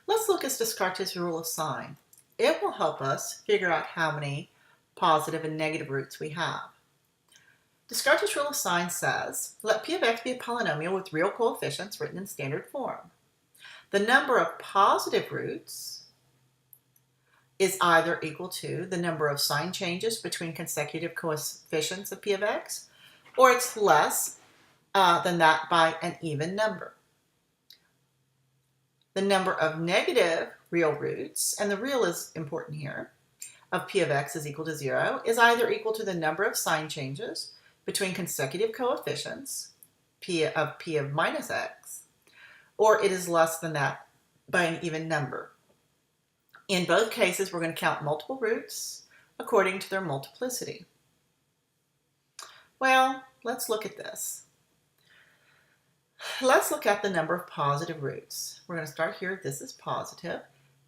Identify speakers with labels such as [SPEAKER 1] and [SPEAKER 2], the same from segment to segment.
[SPEAKER 1] Let's look at Descartes' rule of sign. It will help us figure out how many positive and negative roots we have. Descartes' rule of sign says, let p of x be a polynomial with real coefficients written in standard form. The number of positive roots is either equal to the number of sign changes between consecutive coefficients of p of x, or it's less than that by an even number. The number of negative real roots, and the real is important here, of p of x is equal to 0, is either equal to the number of sign changes between consecutive coefficients, p of minus x, or it is less than that by an even number. In both cases, we're going to count multiple roots according to their multiplicity. Well, let's look at this. Let's look at the number of positive roots. We're going to start here. This is positive.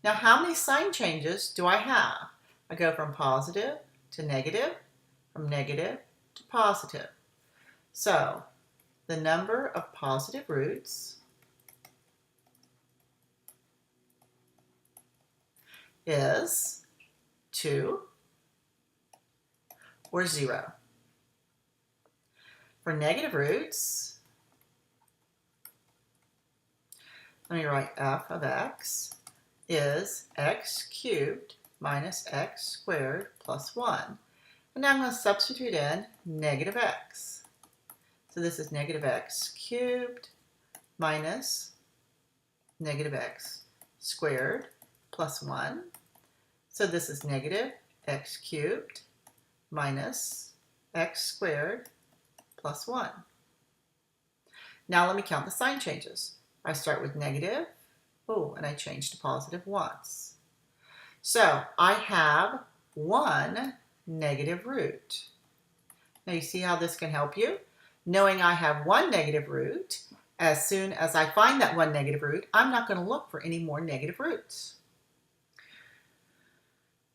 [SPEAKER 1] Now, how many sign changes do I have? I go from positive to negative, from negative to positive. So, the number of positive roots is 2 or 0. For negative roots, let me write f of x is x cubed minus x squared plus 1. And now I'm going to substitute in negative x. So this is negative x cubed minus negative x squared plus 1. So this is negative x cubed minus x squared plus 1. Now let me count the sign changes. I start with negative, and I change to positive once. So I have one negative root. Now you see how this can help you? Knowing I have one negative root, as soon as I find that one negative root, I'm not going to look for any more negative roots.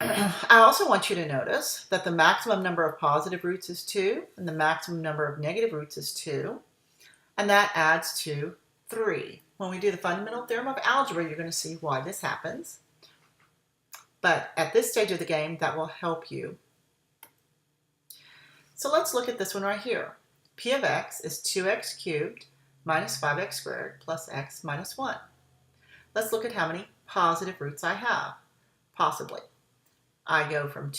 [SPEAKER 1] I also want you to notice that the maximum number of positive roots is 2, and the maximum number of negative roots is 2, and that adds to 3. When we do the fundamental theorem of algebra, you're going to see why this happens. But at this stage of the game, that will help you. So let's look at this one right here. P of x is 2x cubed minus 5x squared plus x minus 1. Let's look at how many positive roots I have, possibly. I go from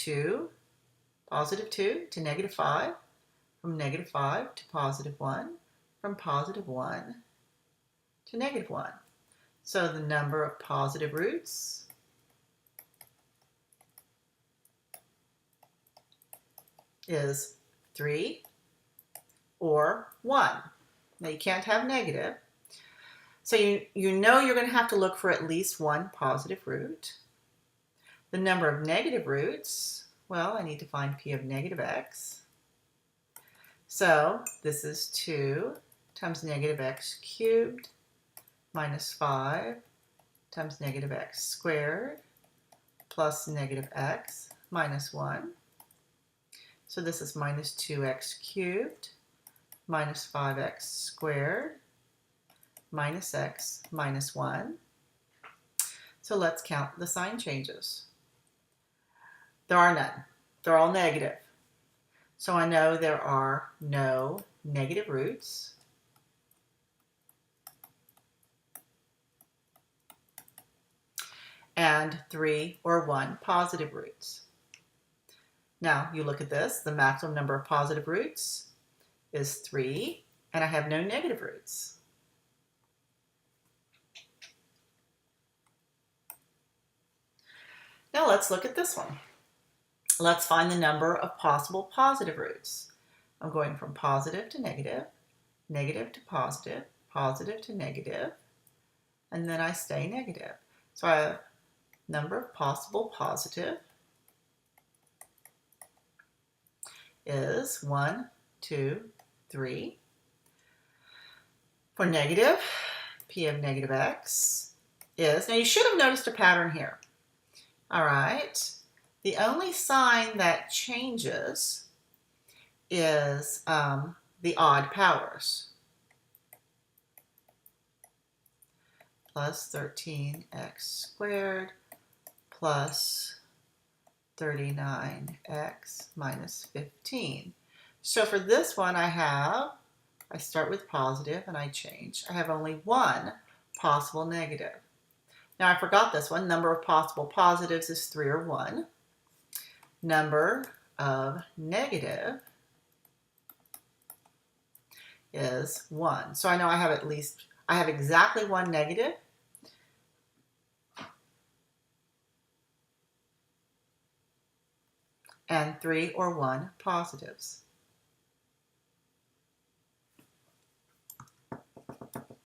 [SPEAKER 1] positive 2 to negative 5, from negative 5 to positive 1, from positive 1 to negative 1. So the number of positive roots is 3 or 1. Now you can't have negative. So you know you're going to have to look for at least one positive root. The number of negative roots, well, I need to find p of negative x. So this is 2 times negative x cubed minus 5 times negative x squared plus negative x minus 1. So this is minus 2x cubed minus 5x squared minus x minus 1. So let's count the sign changes. There are none. They're all negative. So I know there are no negative roots. And 3 or 1 positive roots. Now you look at this, the maximum number of positive roots is 3, and I have no negative roots. Now let's look at this one. Let's find the number of possible positive roots. I'm going from positive to negative, negative to positive, positive to negative, and then I stay negative. So I have number of possible positive is 1, 2, 3. For negative, p of negative x is, now you should have noticed a pattern here. All right, the only sign that changes is the odd powers. plus 13x squared plus 39x minus 15. So for this one I start with positive and I change. I have only one possible negative. Now I forgot this one. Number of possible positives is 3 or 1. Number of negative is 1. So I know I have exactly one negative and 3 or 1 positives.